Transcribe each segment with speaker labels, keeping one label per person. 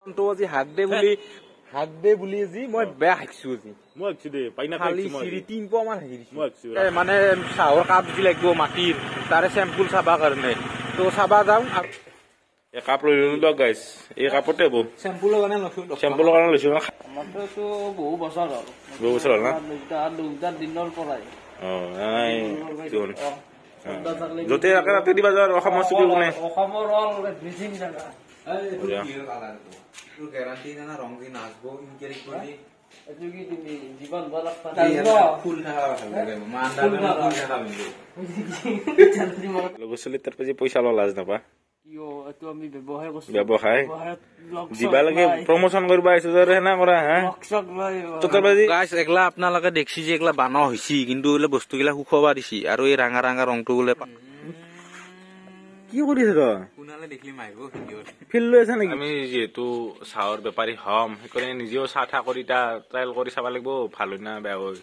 Speaker 1: আজি হাক দে বুলি আজি মই বেয়া হাঁকছো আজি
Speaker 2: মই হাঁকছো দে পাইনা
Speaker 1: খালি চিৰি 3 পোৱা মান হাঁকি দিছো মানে চাহৰ কাপ যি লাগিব মাটিৰ তাৰে চেম্পুল চাবা কাৰণে তো চাবা যাওঁ
Speaker 2: এই কাপ লৈ ললো গাইছ এই কাপতে বো
Speaker 1: চেম্পুলৰ কাৰণে
Speaker 2: লৈছো
Speaker 3: আমাৰতো বহু বছৰ হ'ল
Speaker 2: না
Speaker 3: দুটা দিনৰ পৰাই
Speaker 2: নাই যতে ৰাতে দিবা যাওঁ অসমৰ চুকি কোনে
Speaker 3: অসমৰ ব্ৰিজিং জাগা
Speaker 1: গ্যারান্টি না রঙিন আসবো ইনকেরি করি
Speaker 3: এটো কি তুমি জীবন বলক
Speaker 1: ফুল থাকা লাগে মানডা ফুল থাকা বিন্দু
Speaker 2: লগছলি তাৰ পাজি পইচা লাজ নাপা
Speaker 3: কিও এটো আমি ব্যৱহাৰ কৰছো
Speaker 2: ব্যৱসায় জিবা লাগে প্ৰমোশন কৰিব আইছো যে হেনা কৰা হা
Speaker 3: লক্ষক লয়
Speaker 2: তো তাৰ পাজি
Speaker 1: গাইস একলা আপোনালোকে দেখছি যে একলা বানা হৈছি কিন্তু এলে বস্তুগিলা খুখবা দিছি আৰু এই ৰাঙা ৰাঙা ৰংটো গলে
Speaker 2: কি কৰিছ তই
Speaker 1: কোনালে দেখলি মাইব ভিডিঅ'ত
Speaker 2: ফিল লৈ আছে নেকি আমি যেহেতু চাহৰ বেপাৰী হম সেইকাৰণে নিজেও চাহ ঠা কৰি ট্ৰায়েল কৰি চাব লাগিব ভাল হয় না বেয়া হয়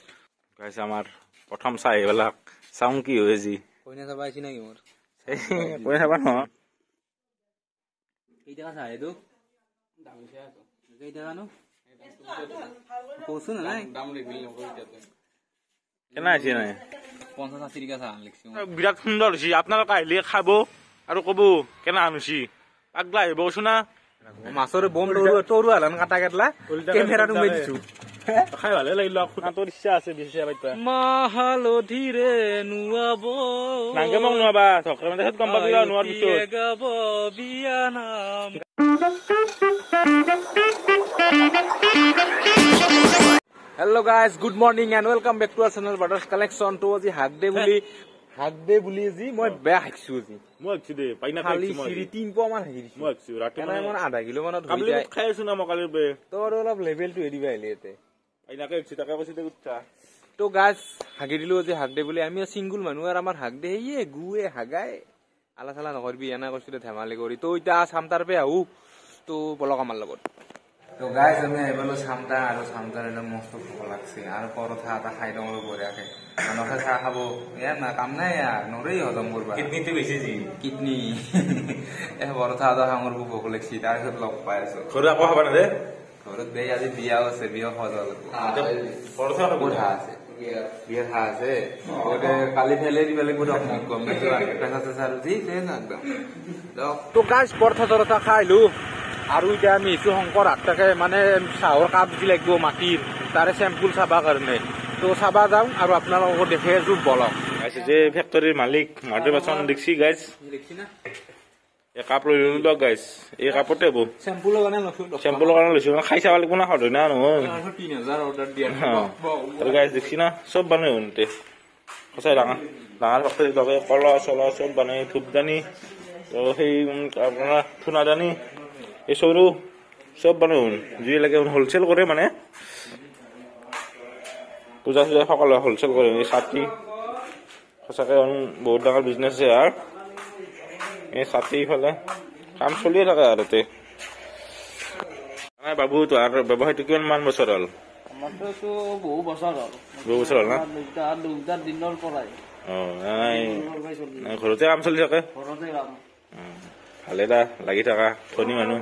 Speaker 2: গাইছ আমাৰ প্ৰথম চাহ এইবিলাক চাওঁ কি হয় যি
Speaker 1: কইনা চাবা আইছি নেকি মোৰ
Speaker 2: কৈ চাবা ন
Speaker 1: এই টাকা চাহ এটো দাম হৈছে আছে এই টাকা নো কৈছো না নাই দাম লিখলি নকৰি তাতে
Speaker 2: কেনা আছে নাই
Speaker 1: 50 80 টাকা চাহ লিখছি
Speaker 2: বিৰাট সুন্দৰ হৈছে আপোনালোকে আহিলে খাব আৰু কব কেনা আনুছি পাগলা আহিব কৈছো না
Speaker 1: মাছৰ বম তৰু আলান কাটা কেটলা কেমেৰাটো মই দিছো
Speaker 2: খাই ভালে লাগিল তোৰ ইচ্ছা আছে বিশেষ পাইতা
Speaker 3: মহালধিৰে নুৱাব
Speaker 2: নাংগে মোক নোৱাবা থকৰে মানে গম পাবি নোৱাৰ পিছত
Speaker 3: গাব বিয়া নাম
Speaker 1: Hello guys, good morning and welcome back to our channel Brothers Collection to আজি হাক দে বুলি আজি মই বেয়া হাঁকছো আজি
Speaker 2: মই হাঁকছো দে পাইনা
Speaker 1: খালি চিৰি 3 পোৱা মান হাঁকি দিছো
Speaker 2: মই হাঁকছো ৰাতি
Speaker 1: মানে আধা কিলো মানত হৈ
Speaker 2: কাবলি
Speaker 1: যায়
Speaker 2: খাই আছো না মকালিৰ বে
Speaker 1: তোৰ অলপ লেভেলটো এৰিবা আহিলেতে
Speaker 2: পাইনাকে হাঁকছো তাকে কৈছে দে উঠা
Speaker 1: তো গাইস হাগি দিলো আজি হাক দে বুলি আমি সিঙ্গল মানুহ আর আমার হাক দে এই গুয়ে হাগাই আলা সালা নকৰবি এনা কৈছো ধেমালি কৰি তো ইটা সামতাৰ পে আহু তো বলক আমাৰ লগত তো গাইস আমি এবালো সামতা আৰু সামতাৰ এটা মস্ত ভোক লাগছে আৰু পৰঠা এটা খাই দঙৰ বঢ়িয়াকে মানুহে চাহ খাব ইয়াৰ না কাম নাই ইয়াৰ নৰেই হজম কৰবা
Speaker 2: কিডনিটো বেছি জি
Speaker 1: কিডনি এ পৰঠা এটা খাঙৰ ভোক লাগছি তাৰ পিছত লগ পাই আছো
Speaker 2: ঘৰত আকৌ খাবা না দে
Speaker 1: ঘৰত বে আজি বিয়া আছে বিয়া খোৱা
Speaker 2: পৰঠা খাব
Speaker 1: আছে বিয়া খা আছে ওতে কালি ফেলে দিবা লাগিব দক গম নাই পেছা চেছা দি দে না একদম তো গাইস পৰঠা তৰঠা খাইলো আৰু এতিয়া আমি এইটো শংকৰ হাতটাকে মানে চাহৰ কাপ যি লাগিব মাটিৰ তাৰে চেম্পুল চাবা কাৰণে তো চাবা যাওঁ আৰু আপোনালোকক দেখে আছো বলক
Speaker 2: গাইছ যে ফেক্টৰীৰ মালিক মাটি বাচন দেখছি গাইছ
Speaker 1: দেখছি না
Speaker 2: এই কাপ লৈ ললো গাইছ এই কাপতে বো
Speaker 1: চেম্পুলৰ কাৰণে
Speaker 2: লৈছো খাই চাব লাগিব না সদয় না নহয়
Speaker 1: 3000 অৰ্ডাৰ দিয়া
Speaker 2: গাইছ দেখছি না চব বনাই হনতে সঁচাই ডাঙৰ ফেক্টৰী লগে কলা চলা চব বনাই ধূপদানি সেই আপোনাৰ থুনাদানি এই সৰু চব বনাই হন যি লাগে হোলচেল কৰে মানে পূজা চূজা সকলো হোলচেল কৰে এই ছাতি সঁচাকে বহুত ডাঙৰ বিজনেছ আছে আৰু এই ছাতি ইফালে কাম চলিয়ে থাকে আৰু তাতে বাবু তোৰ ব্যৱসায়টো কিমান মান বছৰ হ'ল
Speaker 3: আমাৰতো বহু বছৰ হ'ল
Speaker 2: না
Speaker 3: দুটা দিনৰ পৰাই
Speaker 2: ঘৰতে কাম চলি থাকে
Speaker 3: ঘৰতে কাম
Speaker 2: ভালে দা লাগি থাকা ধনী মানুহ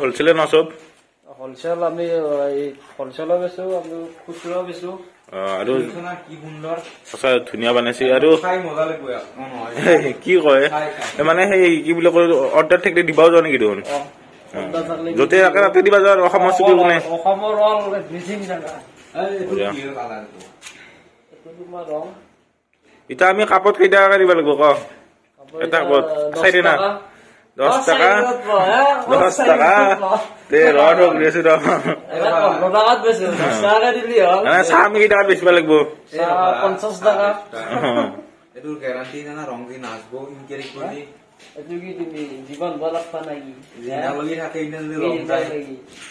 Speaker 2: হোলচেলে ন চব
Speaker 3: হোলচেল আমি হোলচেলো বেচো আমি খুচুৰাও বেচো
Speaker 2: আৰু
Speaker 1: কি সুন্দৰ
Speaker 2: সঁচা ধুনীয়া বনাইছে আৰু
Speaker 1: খাই মজা লাগিব
Speaker 2: কি কয় মানে সেই কি বুলি কয় অৰ্ডাৰ থাকিলে দিবাও যোৱা নেকি দেখোন যতে ৰাতে দিবা যাওঁ অসমৰ চুকি কোনে
Speaker 3: অসমৰ ব্ৰিজিং জাগা
Speaker 2: এতিয়া আমি কাপত কেইটাকা দিব লাগিব ক এটা কাপত 4 না 10 টাকা তে ৰড গৈছে ৰ চাহ আমি কেইটাকাত বেচিব লাগিব
Speaker 3: 50 টাকা
Speaker 1: এটো গ্যারান্টি না রঙিন আসবো ইনকেরি করি
Speaker 3: এটো কি তুমি জীবন বলক পা নাকি
Speaker 1: জিনা লাগি থাকে ইনলে রং যায়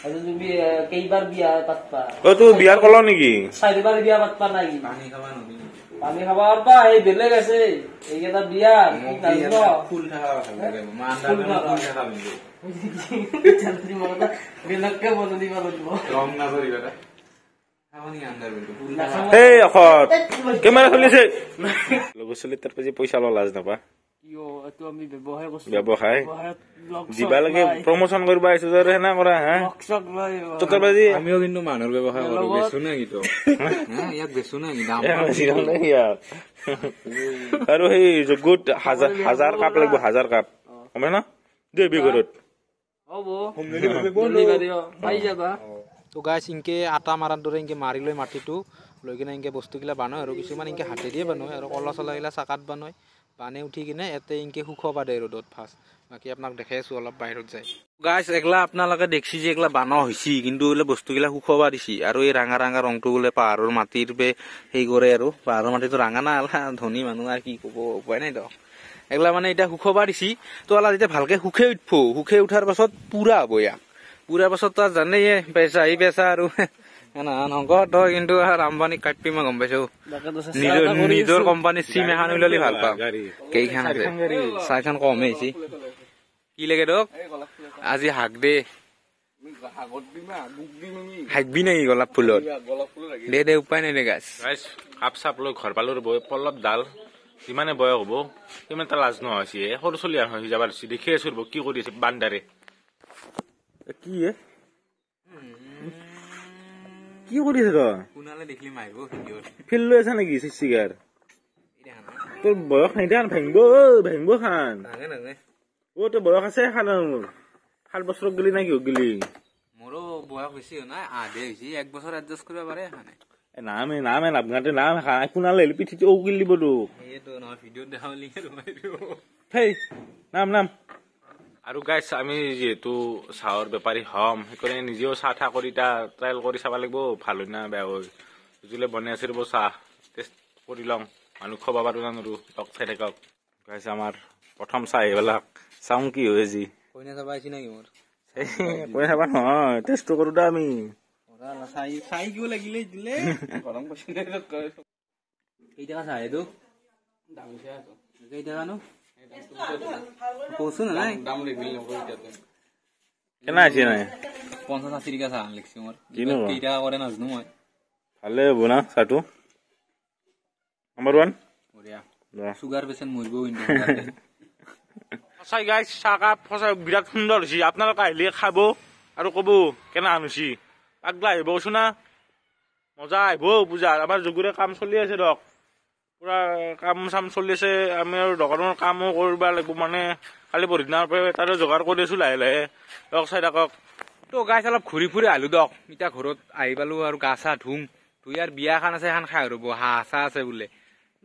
Speaker 3: আৰু তুমি কেইবাৰ বিয়া পাতবা
Speaker 2: ও তুই বিয়াৰ কল নেকি
Speaker 3: 4বাৰ বিয়া পাতবা নাকি
Speaker 1: পানি খাবা নবি
Speaker 3: পানি খাবা পারবা এই বেলেগ আছে এইটা বিয়া কি জানো
Speaker 1: ফুল থাকা লাগে মানডা ফুল থাকা বিন্দু
Speaker 3: চন্দ্রি মরদা বেলেগকে বলে দিবা লাগিব
Speaker 1: রং না করিবা না খাওনি আন্দার বিন্দু ফুল
Speaker 2: এই অখত কেমেৰা চলিছে লগছলি তাৰ পাজি পইচা লাজ নাপা
Speaker 3: কি এইটো আমি ব্যৱসায় কৰিছো
Speaker 2: ব্যৱসায় যিবা লাগে প্ৰমোচন কৰিব আহিছো যে হেনা কৰা হা চতৰবাজি
Speaker 1: আমিও কিন্তু মানুহৰ ব্যৱসায় কৰো বেচো না কিন্তু ইয়াক বেচো না দাম
Speaker 2: আৰু সেই যগুত হাজাৰ কাপ লাগিব 1000 কাপ হয় না দেবি ঘৰত
Speaker 3: হ'ব ডেলিভাৰী পাই যাবা
Speaker 1: তো গাইছ ইনকে আটা মাৰাৰ দৰে ইনকে মাৰি লৈ মাটিটো লৈ কিনে ইনকে বস্তুগিলা বানায় আৰু কিছুমান ইনকে হাতে দিয়ে বানায় আৰু কলা চলাগিলা চাকাত বানায় বানে উঠি কিনে এতে ইনকে শুকাব দে ৰ'দত ফাৰ্ষ্ট বাকি আপোনাক দেখাই আছো অলপ বাহিৰত যায় গাইছ এগলা আপোনালোকে দেখছি যে এগলা বানা হৈছি কিন্তু এলে বস্তুগিলা শুকাব দিছি আৰু এই ৰাঙা ৰাঙা ৰংটো বোলে পাহাৰৰ মাটিৰ বে সেই কৰে আৰু পাহাৰৰ মাটিটো ৰাঙা না ধনী মানুহ আৰু কি ক'ব উপায় নাই দক এগলা মানে এতিয়া শুকাব দিছি তো আলা যেতিয়া ভালকে শুকে উঠাৰ পাছত পুৰা হ'ব ইয়াক পুৰা পাছত তো জানেই পেচা আৰু নগদ কিন্তু আম্বানী কাটপি মই গম পাইছো নিজৰ কোম্পানীৰ চিম এখন উলালি ভাল পাম কেইখন আছে 4খন কমে হৈছে কি লাগে দক আজি হাক দে হাকবি নেকি গোলাপ ফুলত দে উপায় নাই দে গাছ
Speaker 2: কাপ চাপ লৈ ঘৰ পালো পল্লৱ ডাল যিমানে বয়স হ'ব সিমান এটা লাজ নোহোৱা হৈছে সৰু চলি হৈ যাব দেখি আছো কি কৰি আছে বান্দাৰে কি কি কৰি আছে তই
Speaker 1: কোনালে দেখিলি মাৰিব ভিডিঅ'ত
Speaker 2: ফিল্ড লৈ আছা নেকি চিচিগাৰ তোৰ বয়স নাই দেখান ভাঙিব খান অ তোৰ বয়স আছে খান 7 বছৰত গেলি না কিয় গেলি
Speaker 1: মোৰো বয়স বেছি নাই আধে হৈছে 1 বছৰ এডজাষ্ট কৰিব পাৰে খানে
Speaker 2: নামে নামগাতে নাম খাই কোনালে পিঠিতে ঔ গিলি বলো
Speaker 1: এইটো নহয় ভিডিঅ'ত দেখালি আৰু মাৰিব
Speaker 2: হেই নাম আৰু গাইছ আমি যেহেতু চাহৰ বেপাৰী হম সেইকাৰণে নিজেও চাহ ঠাহ কৰি ট্ৰায়েল কৰি চাব লাগিব ভাল হয় না বেয়া হয় বুজিলে বনাই আছে ৰ'ব চাহ টেষ্ট কৰি লওঁ মানুহ খোৱাব পাৰো না নৰো লগ চাই থাকক গাইছ আমাৰ প্ৰথম চাহ এইবিলাক চাওঁ কি হয় যি
Speaker 1: কইনা চাব আহিছি নেকি মোৰ
Speaker 2: কৈ চাবা নহয় টেষ্টটো কৰো দা আমি
Speaker 1: চাই কিয় লাগিলে দিলে গৰম কৈছে কেইটকা চাহ এইটো দাম কেইটকা নো কৈছো নাই দাম লিখি
Speaker 2: কেনা আছে নাই
Speaker 1: 50-80 টকা চাহ লিখছি মোৰ কেইটকা কৰে নাজানো মই
Speaker 2: ভালে হ'ব না চাহটো নাম্বাৰ 1
Speaker 1: বঢ়িয়া সুগাৰ পেচেণ্ট মৰিব কিন্তু
Speaker 2: সঁচাই গাইছ চাহকাপ সঁচাই বিৰাট সুন্দৰ হৈছে আপোনালোকে আহিলে খাব আৰু ক'ব কেনা আনিছি আগলা আহিব কৈছো না মজা আহিব পূজাৰ আমাৰ যগুৰে কাম চলি আছে দক পুৰা কাম চাম চলি আছে আমি আৰু দোকানৰ কামো কৰিব লাগিব মানে কালি পৰহিদিনাৰ পৰা তাৰে যোগাৰ কৰি আছো লাহে লাহে দক চাই থাকক
Speaker 1: তো গাইছ অলপ ঘূৰি ফুৰি আহিলো দক এতিয়া ঘৰত আহি পালো আৰু গা চা ধুম ধুই আৰু বিয়া এখন আছে এখন খাই ৰ'ব হাঁহ চাহ আছে বোলে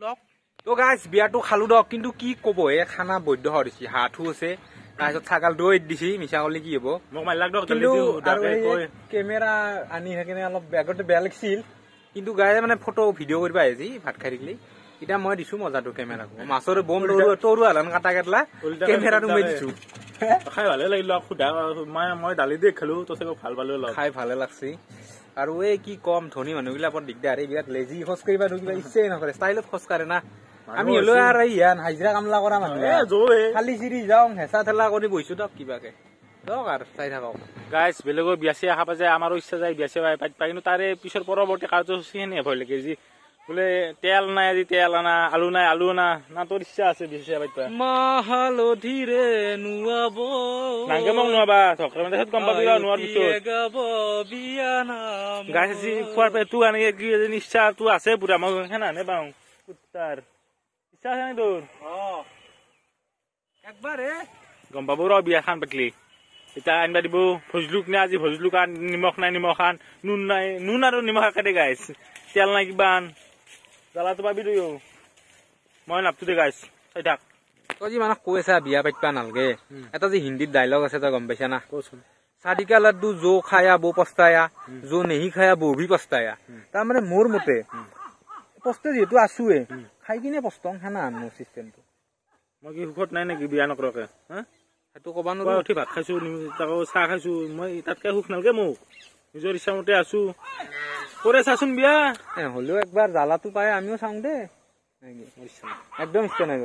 Speaker 1: দক তো গাইছ বিয়াটো খালো দক কিন্তু কি ক'ব খানা বৈদ্য দিছি হাঁহো আছে তাৰপিছত ছাগাল দৈ দিছি মিছা কলি কি হ'ব
Speaker 2: মোক মাৰিলাক দক
Speaker 1: কিন্তু কেমেৰা আনি সেইকাৰণে অলপ আগতে বেয়া লাগিছিল কিন্তু গায়ে মানে ফটো ভিডিঅ' কৰিব আহিছি ভাত খাই থাকিলে এতিয়া মই দিছো মজাটো কেমেৰাক মাছৰ বম তৰু আলান কাটা কেটলা কেমেৰাটো মই দিছো
Speaker 2: খাই ভালে লাগিল সুধা মই দালি দি খালো তথাপিও ভাল পালো
Speaker 1: খাই ভালে লাগছি আৰু এই কি কম ধনী মানুহবিলাক বৰ দিগদাৰ বিৰাট লেজি খোজ কাঢ়িব কিবা ইচ্ছাই নকৰে ষ্টাইলত খোজ কাঢ়ে না আমি হলেও আৰু ইয়ান হাজিৰা কামলা কৰা মানুহ খালি চিৰি যাওঁ হেঁচা ঠেলা কৰি বহিছো দক কিবাকে দক আৰু চাই থাকক
Speaker 2: গাইছ বেলেগৰ বিয়া চিয়া খাব যায় আমাৰো ইচ্ছা যায় বিয়া চিয়া পাই কিন্তু তাৰে পিছৰ পৰৱৰ্তী কাৰ্যসূচী হেনে ভয় লাগে যি বোলে তেল নাই আজি তেল আনা আলু নাই আলু আনা না তোৰ ইচ্ছা আছে বিয়া চিয়া পাই
Speaker 1: মাহালধিৰে নুৱাব
Speaker 2: নাংকে মোক নোৱাবা গম পাবি নোৱাৰ পিছত গাইছ আজি খোৱাৰ পাই তোৰ আনি কি ইচ্ছা তোৰ আছে পুৰা মই সেনা নে পাওঁ তাৰ ইচ্ছা আছে নাই তোৰ
Speaker 1: একবাৰ
Speaker 2: গম পাব ৰ বিয়া খান পাতলি এতিয়া আনিবা দিব ভজলুক নে আজি ভজলুক আন নিমখ নাই নিমখ আন নুন নাই নুন আৰু নিমখ একেদে গাইছ তেল নাই কিবা আন জ্বালাটো পাবি তই মই নাপতো দে গাইছ চাই থাক
Speaker 1: তই যি মানুহক কৈ আছা বিয়া পাতিবা নালগে এটা যে হিন্দীত ডাইলগ আছে তই গম পাইছা না
Speaker 2: কচোন
Speaker 1: शादी का लड्डू जो खाया वो पछताया जो नहीं खाया वो भी पछताया তাৰমানে মোৰ মতে পস্তে যেহেতু আছোৱে খাই কিনে পস্তং হেনা মোৰ চিষ্টেমটো
Speaker 2: মই কি সুখত নাই নেকি বিয়া নকৰাকে
Speaker 1: সেইটো ক'বা নোৱাৰো
Speaker 2: উঠি ভাত খাইছো তাকো চাহ খাইছো মই তাতকে সুখ নালগে মোক নিজৰ ইচ্ছা মতে আছো কৰে চাচোন বিয়া
Speaker 1: হ'লেও একবাৰ জ্বালাটো পাই আমিও চাওঁ দে একদম ইচ্ছা নাই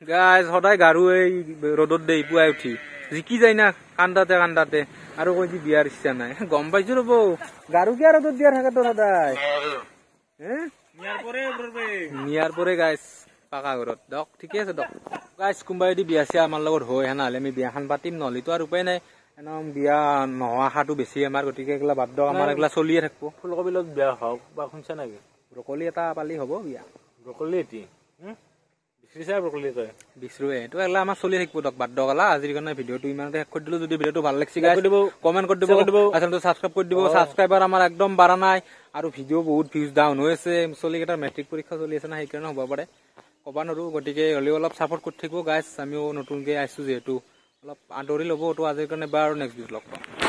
Speaker 1: গাইজ সদায় গাৰু এই ৰ'দত দে পুৱাই উঠি জিকি যায় না কান্দাতে কান্দাতে আৰু কৈ যি বিয়াৰ ইচ্ছা নাই গম পাইছো ৰ'ব গাৰু কিয় ৰ'দত দিয়া থাকে তোৰ সদায় নিয়াৰ পৰে গাইজ পাকা ঘৰত দক ঠিকে আছে দক গাইছ কোনোবাই যদি বিয়া চিয়া আমাৰ লগত হয় সেনেহ'লে আমি বিয়াখন পাতিম নহ'লেতো আৰু উপায় নাই একদম বিয়া নোহোৱা আশাটো বেছি আমাৰ গতিকে এইগিলা বাদ দিয়ক আমাৰ এইগিলা চলিয়ে থাকিব
Speaker 2: ফুলকবিলত বিয়া হওক বা শুনছা নেকি
Speaker 1: ব্ৰকলি এটা পালি হ'ব বিয়া
Speaker 2: ব্ৰকলি এটি বিচাৰিছা ব্ৰকলি তই
Speaker 1: বিচৰোৱে এইটো এইগিলা আমাৰ চলি থাকিব দক বাদ দিয়ক আজিৰ কাৰণে ভিডিঅ'টো ইমানতে শেষ কৰি দিলোঁ যদি ভিডিঅ'টো ভাল লাগিছে গাইছ কমেণ্ট কৰি দিব চেনেলটো ছাবস্ক্ৰাইব কৰি দিব ছাবস্ক্ৰাইবাৰ আমাৰ একদম বাঢ়া নাই আৰু ভিডিঅ' বহুত ভিউজ ডাউন হৈ আছে চলিকেইটাৰ মেট্ৰিক পৰীক্ষা চলি আছে না সেইকাৰণে হ'ব পাৰে ক'ব নোৱাৰোঁ গতিকে হ'লেও অলপ ছাপোৰ্ট কৰি থাকিব গাইছ আমিও নতুনকৈ আহিছোঁ যিহেতু অলপ আদৰি ল'ব তো আজিৰ কাৰণে বা আৰু নেক্সট ভিডিঅ'ত লগ পাম